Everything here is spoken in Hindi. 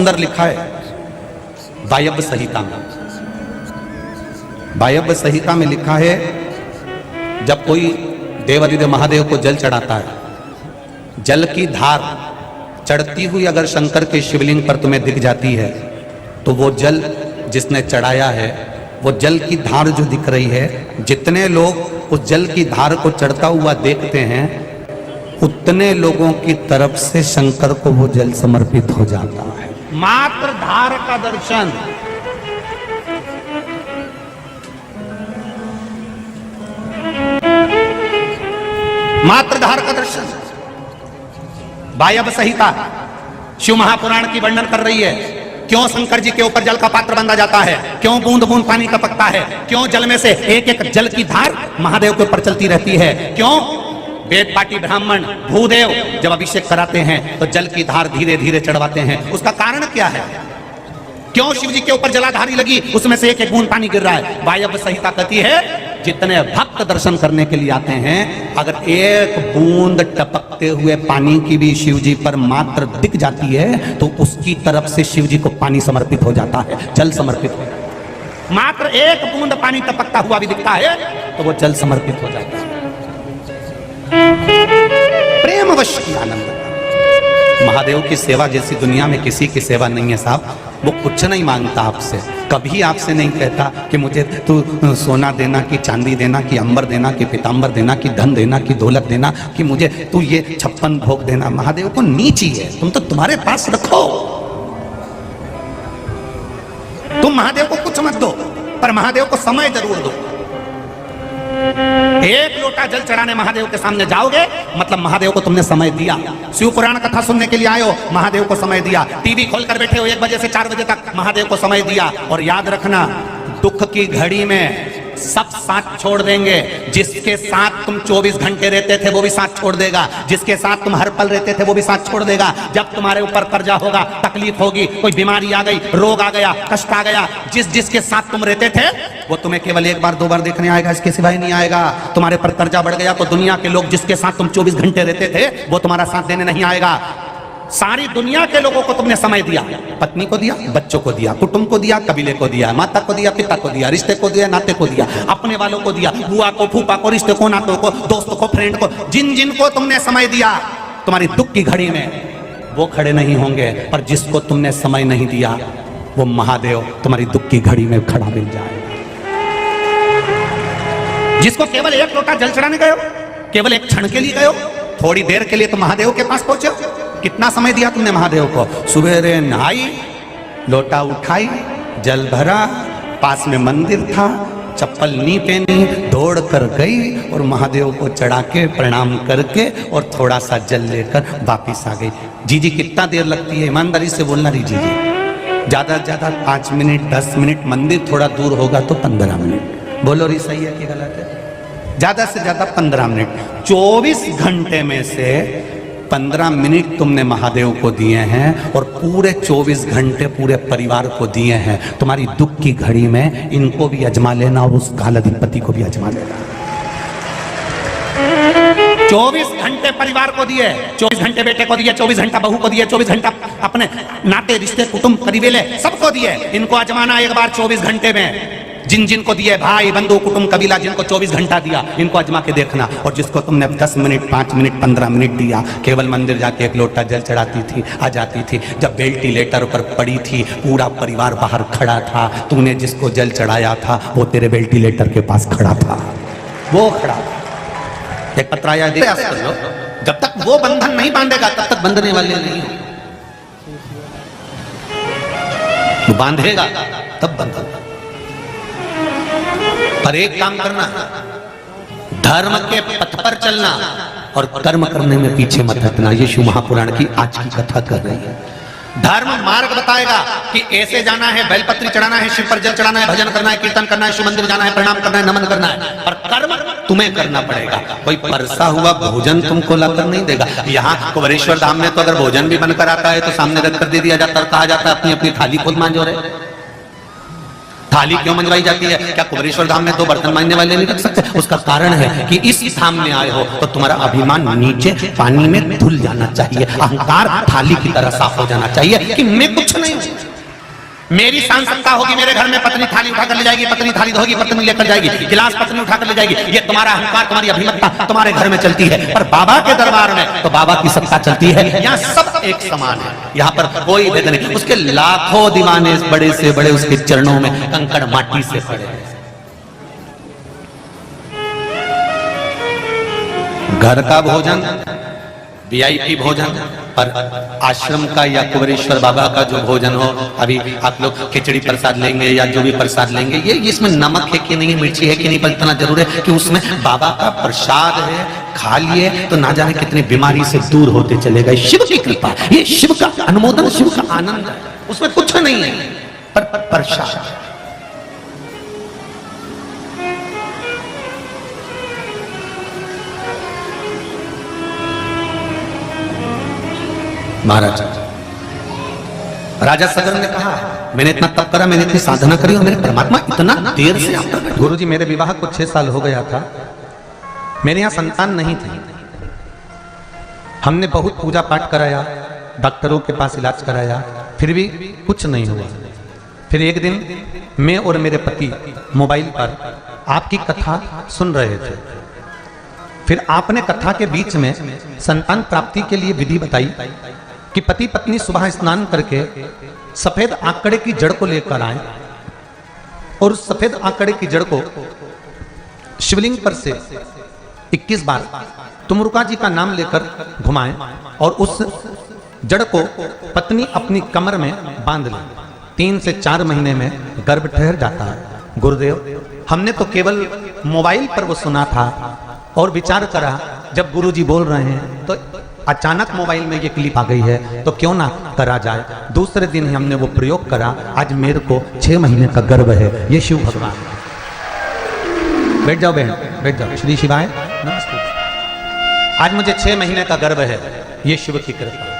सुंदर लिखा है वायव्य संहिता में। वायव्य संहिता में लिखा है जब कोई देवाधिदेव महादेव को जल चढ़ाता है, जल की धार चढ़ती हुई अगर शंकर के शिवलिंग पर तुम्हें दिख जाती है तो वो जल जिसने चढ़ाया है, वो जल की धार जो दिख रही है, जितने लोग उस जल की धार को चढ़ता हुआ देखते हैं उतने लोगों की तरफ से शंकर को वो जल समर्पित हो जाता है। मात्र धार का दर्शन, मात्र धार का दर्शन। वायव्य संहिता शिव महापुराण की वर्णन कर रही है क्यों शंकर जी के ऊपर जल का पात्र बांधा जाता है, क्यों बूंद बूंद पानी टपकता है, क्यों जल में से एक एक जल की धार महादेव के ऊपर चलती रहती है, क्यों वेद पाटी ब्राह्मण भूदेव जब अभिषेक कराते हैं तो जल की धार धीरे धीरे चढ़वाते हैं। उसका कारण क्या है? क्यों शिव जी के ऊपर जलाधारी लगी, उसमें से एक एक बूंद पानी गिर रहा है? वायव्य संहिता कहती है जितने भक्त दर्शन करने के लिए आते हैं, अगर एक बूंद टपकते हुए पानी की भी शिव जी पर मात्र दिख जाती है तो उसकी तरफ से शिव जी को पानी समर्पित हो जाता है, जल समर्पित हो जाता है। मात्र एक बूंद पानी टपकता हुआ भी दिखता है तो वो जल समर्पित हो जाता है। प्रेमवश की आनंद। महादेव की सेवा जैसी दुनिया में किसी की सेवा नहीं है साहब। वो कुछ नहीं मांगता आपसे, कभी आपसे नहीं कहता कि मुझे तू सोना देना, कि चांदी देना, कि अंबर देना, कि पीतांबर देना, कि धन देना, कि दौलत देना, कि मुझे तू ये 56 भोग देना। महादेव को नीची है, तुम तो तुम्हारे पास रखो। तुम महादेव को कुछ मत दो, पर महादेव को समय जरूर दो। एक लोटा जल चढ़ाने महादेव के सामने जाओगे मतलब महादेव को तुमने समय दिया। शिव पुराण कथा सुनने के लिए आए हो, महादेव को समय दिया। टीवी खोलकर बैठे हो 1 बजे से 4 बजे तक, महादेव को समय दिया। और याद रखना, दुख की घड़ी में सब साथ छोड़ देंगे। जिसके साथ तुम 24 घंटे रहते थे वो भी साथ छोड़ देगा, जिसके साथ तुम हर पल रहते थे वो भी साथ छोड़ देगा। जब तुम्हारे ऊपर कर्जा होगा, तकलीफ होगी, कोई बीमारी आ गई, रोग आ गया, कष्ट आ गया, जिसके साथ तुम रहते थे वो तुम्हें केवल 1 बार 2 बार देखने आएगा, इसके सिवाय नहीं आएगा। तुम्हारे पर कर्जा बढ़ गया तो दुनिया के लोग जिसके साथ तुम 24 घंटे रहते थे वो तुम्हारा साथ देने नहीं आएगा। सारी दुनिया के लोगों को तुमने समय दिया, पत्नी को दिया, बच्चों को दिया, कुटुंब को दिया, कबीले को दिया, माता को दिया, पिता को दिया, रिश्ते को दिया, नाते को दिया, अपने वालों को दिया, बुआ को, फूफा को, रिश्ते को, नातों को, दोस्तों को, फ्रेंड को, जिन जिन को तुमने समय दिया तुम्हारी दुख की घड़ी में वो खड़े नहीं होंगे। पर जिसको तुमने समय नहीं दिया वो महादेव तुम्हारी दुख की घड़ी में खड़ा मिल जाएगा। जिसको केवल 1 लोटा जल चढ़ाने गए हो, केवल 1 क्षण के लिए गए हो, थोड़ी देर के लिए तुम महादेव के पास पहुंचे हो। कितना समय दिया तुमने महादेव को? सुबह नहाई, लोटा उठाई, जल भरा, पास में मंदिर था, चप्पल नहीं पहनी, दौड़ कर गई और महादेव को चढ़ा के प्रणाम करके और थोड़ा सा जल लेकर वापिस आ गई। जी कितना देर लगती है? ईमानदारी से बोलना रही जी। ज्यादा से ज्यादा 5 मिनट, 10 मिनट, मंदिर थोड़ा दूर होगा तो 15 मिनट। बोलो रही सही है कि गलत है? ज्यादा से ज्यादा 15 मिनट। 24 घंटे में से 15 मिनट तुमने महादेव को दिए हैं और पूरे 24 घंटे पूरे परिवार को दिए हैं। तुम्हारी दुख की घड़ी में इनको भी अजमा लेना और उस कालाधिपति को भी अजमा लेना। 24 घंटे परिवार को दिए, 24 घंटे बेटे को दिए, 24 घंटा बहू को दिए, 24 घंटा अपने नाते रिश्ते कुटुंब करीबेले सबको दिए। इनको अजमाना एक बार 24 घंटे में। जिन जिन को दिए, भाई बंधु कुटुंब कबीला, जिनको 24 घंटा दिया, इनको अजमा के देखना। और जिसको तुमने 10 मिनट, 5 मिनट, 15 मिनट दिया, केवल मंदिर जाके 1 लोटा जल चढ़ाती थी, आ जाती थी। जब वेंटिलेटर पर पड़ी थी, पूरा परिवार बाहर खड़ा था, तूने जिसको जल चढ़ाया था वो तेरे वेंटिलेटर के पास खड़ा था, वो खड़ा था। एक पत्राया दे, जब तक वो बंधन नहीं बांधेगा तब तक बंधने वाले नहीं हो। बांधेगा तब बंधन। पर एक काम करना, धर्म के पथ पर चलना और कर्म करने में पीछे मत हटना। ये शिव महापुराण की आज की कथा कर रही है। धर्म मार्ग बताएगा कि ऐसे जाना है, बेलपत्री चढ़ाना है, शिव पर जल चढ़ाना है, भजन करना है, कीर्तन करना है, शिव मंदिर जाना है, प्रणाम करना है, नमन करना है। पर कर्म तुम्हें करना पड़ेगा। कोई परसा हुआ भोजन तुमको लाकर नहीं देगा। यहाँ कुबेरेश्वर धाम में तो अगर भोजन भी बनकर आता है तो सामने रख कर दे दिया जाता है, कहा जाता है अपनी अपनी थाली खुद मांझो रहे। थाली क्यों मंजवाई जाती है? क्या कुबेरेश्वर धाम में 2 बर्तन मांजने वाले नहीं रख सकते? उसका कारण है कि इस धाम में आए हो तो तुम्हारा अभिमान नीचे पानी में धुल जाना चाहिए, अहंकार थाली की तरह साफ हो जाना चाहिए कि मैं कुछ नहीं हूं। मेरी सांसदता होगी, मेरे घर में पत्नी थाली उठाकर ले जाएगी, पत्नी थाली धोगी, पत्नी लेकर जाएगी, गिलास पत्नी उठाकर ले जाएगी। ये तुम्हारा अहंकार, तुम्हारी अभिमतता तुम्हारे घर में चलती है, पर बाबा के दरबार में तो बाबा की सत्ता चलती है। यहाँ सब एक समान है, यहाँ पर कोई भेद नहीं। उसके लाखों दीवाने बड़े से बड़े उसके चरणों में कंकड़ माटी से पड़े। घर का भोजन वीआईपी भोजन, और आश्रम का या कुबेरेश्वर बाबा का जो भोजन हो, अभी आप लोग खिचड़ी प्रसाद लेंगे या जो भी प्रसाद लेंगे, ये इसमें नमक है कि नहीं, मिर्ची है कि नहीं, पर इतना जरूर है कि उसमें बाबा का प्रसाद है, खा लिए तो ना जाने कितनी बीमारी से दूर होते चले गए। शिव की कृपा, ये शिव का अनुमोदन, शिव का आनंद, उसमें कुछ नहीं है, पर प्रसाद। महाराज राजा सगर ने कहा, मैंने इतना तप करा, मैंने इतनी साधना करी और मेरे परमात्मा इतना देर से आप तक। गुरु जी, मेरे विवाह को 6 साल हो गया था, मेरे यहाँ संतान नहीं थी। हमने बहुत पूजा पाठ कराया, डॉक्टरों के पास इलाज कराया, फिर भी कुछ नहीं हुआ। फिर एक दिन मैं और मेरे पति मोबाइल पर आपकी कथा सुन रहे थे। फिर आपने कथा के बीच में संतान प्राप्ति के लिए विधि बताई कि पति पत्नी सुबह स्नान करके सफेद आंकड़े की जड़ को लेकर आए और उस सफेद आंकड़े की जड़ को शिवलिंग पर से 21 बार तुमरुका जी का नाम लेकर घुमाएं और उस जड़ को पत्नी अपनी कमर में बांध ले। 3 से 4 महीने में गर्भ ठहर जाता है। गुरुदेव, हमने तो केवल मोबाइल पर वो सुना था और विचार करा, जब गुरुजी बोल रहे हैं तो अचानक मोबाइल में ये क्लिप आ गई है, तो क्यों ना करा जाए। दूसरे दिन ही हमने वो प्रयोग करा। आज मेरे को 6 महीने का गर्भ है। ये शिव भगवान। बैठ जाओ बहन, बैठ जाओ। श्री शिवाय नमस्ते। आज मुझे 6 महीने का गर्भ है, ये शिव की कृपा।